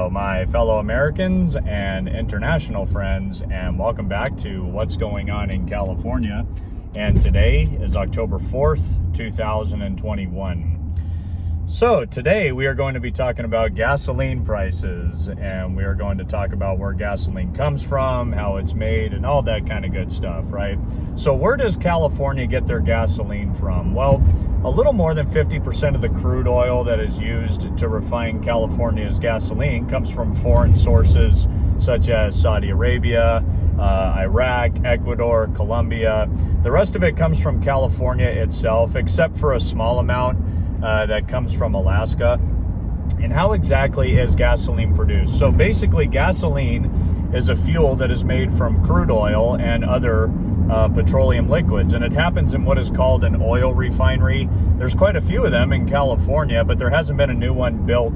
Hello, my fellow Americans and international friends, and welcome back to What's Going On in California. And today is October 4th, 2021. So today we are going to be talking about gasoline prices, and we are going to talk about where gasoline comes from, how it's made, and all that kind of good stuff, right? So where does California get their gasoline from? Well, a little more than 50% of the crude oil that is used to refine California's gasoline comes from foreign sources such as Saudi Arabia, Iraq, Ecuador, Colombia. The rest of it comes from California itself, except for a small amount that comes from Alaska. And how exactly is gasoline produced? So basically, gasoline is a fuel that is made from crude oil and other petroleum liquids, and it happens in what is called an oil refinery. There's quite a few of them in California, but there hasn't been a new one built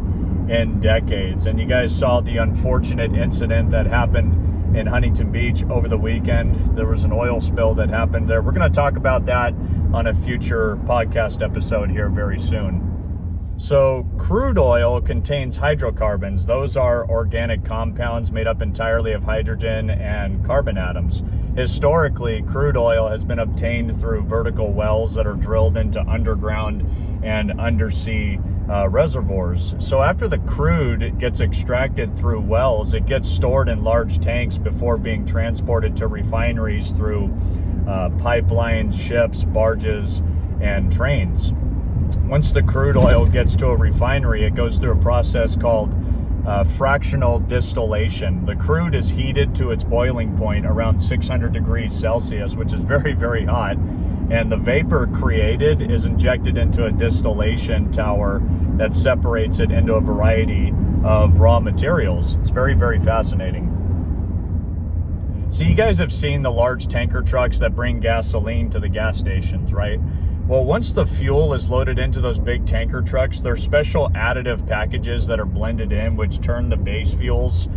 in decades. And you guys saw the unfortunate incident that happened in Huntington Beach over the weekend. There was an oil spill that happened there. We're going to talk about that on a future podcast episode here very soon. So crude oil contains hydrocarbons. Those are organic compounds made up entirely of hydrogen and carbon atoms. Historically, crude oil has been obtained through vertical wells that are drilled into underground and undersea reservoirs. So after the crude gets extracted through wells, it gets stored in large tanks before being transported to refineries through pipelines, ships, barges, and trains. Once the crude oil gets to a refinery, it goes through a process called fractional distillation. The crude is heated to its boiling point around 600 degrees Celsius, which is very, very hot. And the vapor created is injected into a distillation tower that separates it into a variety of raw materials. It's very, very fascinating. So you guys have seen the large tanker trucks that bring gasoline to the gas stations, right? Well, once the fuel is loaded into those big tanker trucks, there are special additive packages that are blended in, which turn the base fuels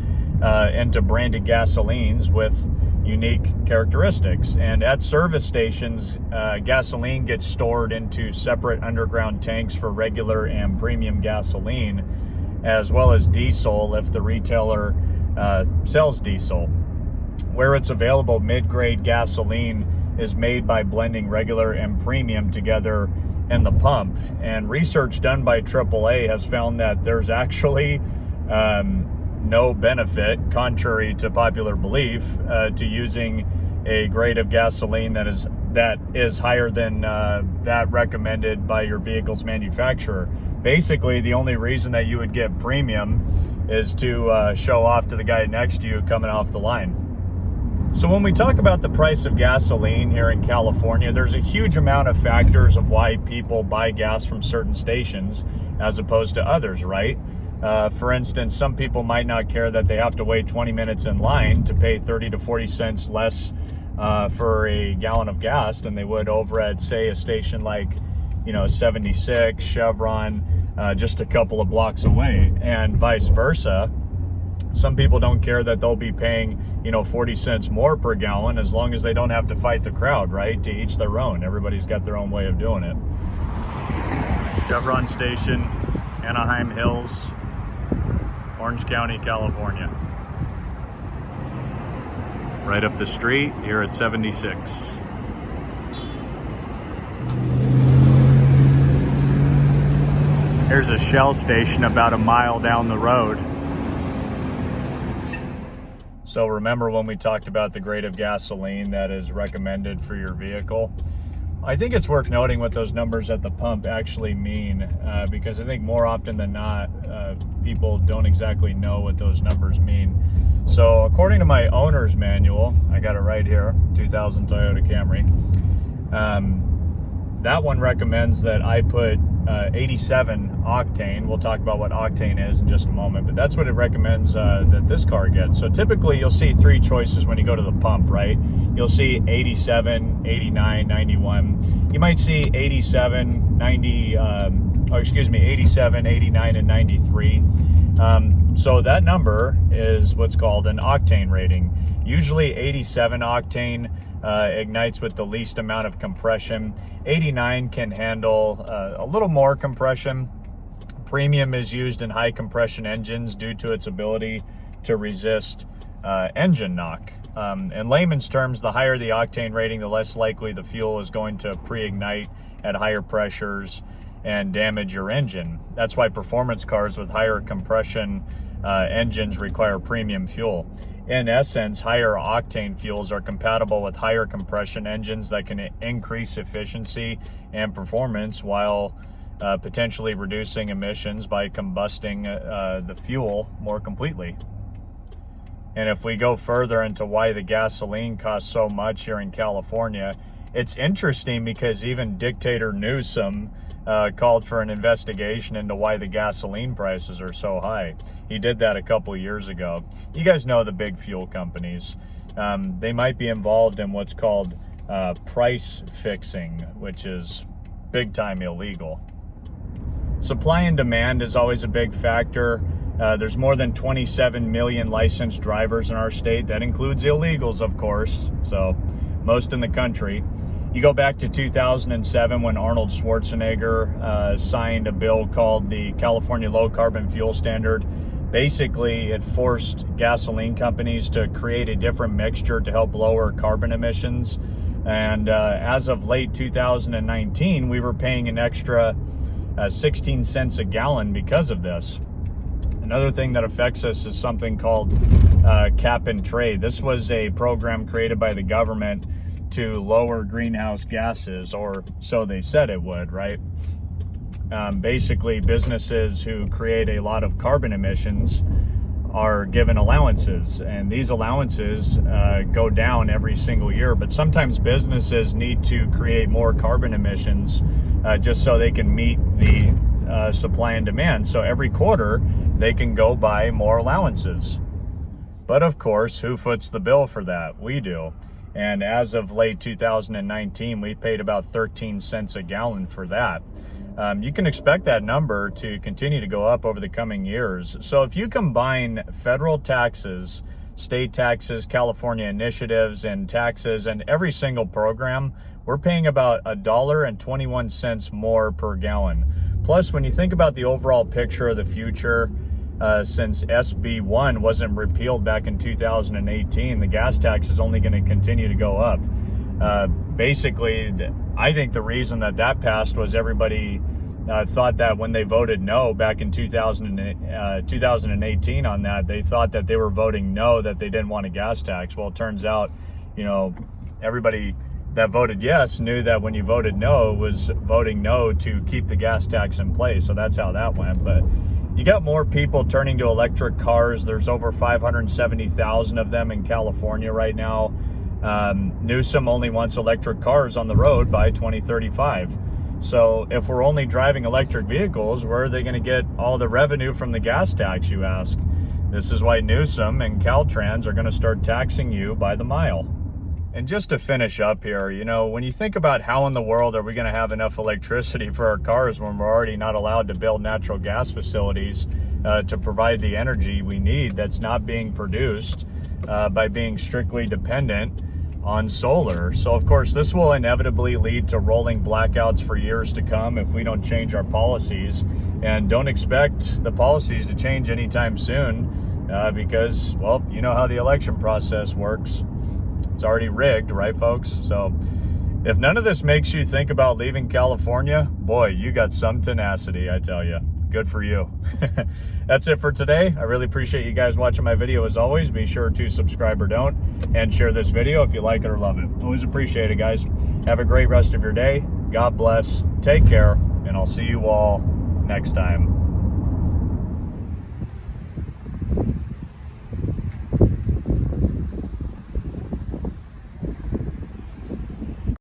into branded gasolines with unique characteristics. And at service stations, gasoline gets stored into separate underground tanks for regular and premium gasoline, as well as diesel if the retailer sells diesel. Where it's available, mid-grade gasoline is made by blending regular and premium together in the pump. And research done by AAA has found that there's actually no benefit, contrary to popular belief, to using a grade of gasoline that is higher than that recommended by your vehicle's manufacturer. Basically, the only reason that you would get premium is to show off to the guy next to you coming off the line. So when we talk about the price of gasoline here in California, there's a huge amount of factors of why people buy gas from certain stations as opposed to others, right? For instance, some people might not care that they have to wait 20 minutes in line to pay 30 to 40 cents less for a gallon of gas than they would over at, say, a station like, 76, Chevron, just a couple of blocks away, and vice versa. Some people don't care that they'll be paying, 40 cents more per gallon as long as they don't have to fight the crowd, right? To each their own. Everybody's got their own way of doing it. Chevron Station, Anaheim Hills, Orange County, California. Right up the street here at 76. Here's a Shell station about a mile down the road. So remember when we talked about the grade of gasoline that is recommended for your vehicle? I think it's worth noting what those numbers at the pump actually mean, because I think more often than not, people don't exactly know what those numbers mean. So according to my owner's manual, I got it right here, 2000 Toyota Camry, that one recommends that I put 87 octane. We'll talk about what octane is in just a moment, but that's what it recommends that this car gets. So typically you'll see three choices when you go to the pump, right? You'll see 87, 89, 91. You might see 87, 90, 87, 89, and 93. So that number is what's called an octane rating. Usually 87 octane ignites with the least amount of compression. 89 can handle a little more compression, Premium is used in high compression engines due to its ability to resist engine knock. In layman's terms, the higher the octane rating, the less likely the fuel is going to pre-ignite at higher pressures and damage your engine. That's why performance cars with higher compression engines require premium fuel. In essence, higher octane fuels are compatible with higher compression engines that can increase efficiency and performance while potentially reducing emissions by combusting the fuel more completely. And if we go further into why the gasoline costs so much here in California, it's interesting because even dictator Newsom called for an investigation into why the gasoline prices are so high. He did that a couple years ago. You guys know the big fuel companies. They might be involved in what's called price fixing, which is big time illegal. Supply and demand is always a big factor. There's more than 27 million licensed drivers in our state. That includes illegals, of course, so most in the country. You go back to 2007 when Arnold Schwarzenegger signed a bill called the California Low Carbon Fuel Standard. Basically, it forced gasoline companies to create a different mixture to help lower carbon emissions. And as of late 2019, we were paying an extra 16 cents a gallon because of this. Another thing that affects us is something called cap and trade. This was a program created by the government to lower greenhouse gases, or so they said it would, right? Basically, businesses who create a lot of carbon emissions are given allowances, and these allowances go down every single year. But sometimes businesses need to create more carbon emissions just so they can meet the supply and demand. So every quarter, they can go buy more allowances. But of course, who foots the bill for that? We do. And as of late 2019, we paid about 13 cents a gallon for that. You can expect that number to continue to go up over the coming years. So if you combine federal taxes, state taxes, California initiatives, and taxes, and every single program, we're paying about $1.21 more per gallon. Plus, when you think about the overall picture of the future, since SB 1 wasn't repealed back in 2018, the gas tax is only going to continue to go up. Basically, I think the reason that passed was everybody thought that when they voted no back in 2018 on that, they thought that they were voting no, that they didn't want a gas tax. Well, it turns out, everybody that voted yes knew that when you voted no, it was voting no to keep the gas tax in place. So that's how that went. But you got more people turning to electric cars. There's over 570,000 of them in California right now. Newsom only wants electric cars on the road by 2035. So if we're only driving electric vehicles, where are they going to get all the revenue from the gas tax, you ask? This is why Newsom and Caltrans are going to start taxing you by the mile. And just to finish up here, when you think about how in the world are we going to have enough electricity for our cars when we're already not allowed to build natural gas facilities to provide the energy we need that's not being produced by being strictly dependent on solar. So of course, this will inevitably lead to rolling blackouts for years to come if we don't change our policies. And don't expect the policies to change anytime soon because, well, you know how the election process works. It's already rigged, right, folks? So if none of this makes you think about leaving California, boy, you got some tenacity, I tell you. Good for you. That's it for today. I really appreciate you guys watching my video as always. Be sure to subscribe or don't, and share this video if you like it or love it. Always appreciate it, guys. Have a great rest of your day. God bless. Take care, and I'll see you all next time.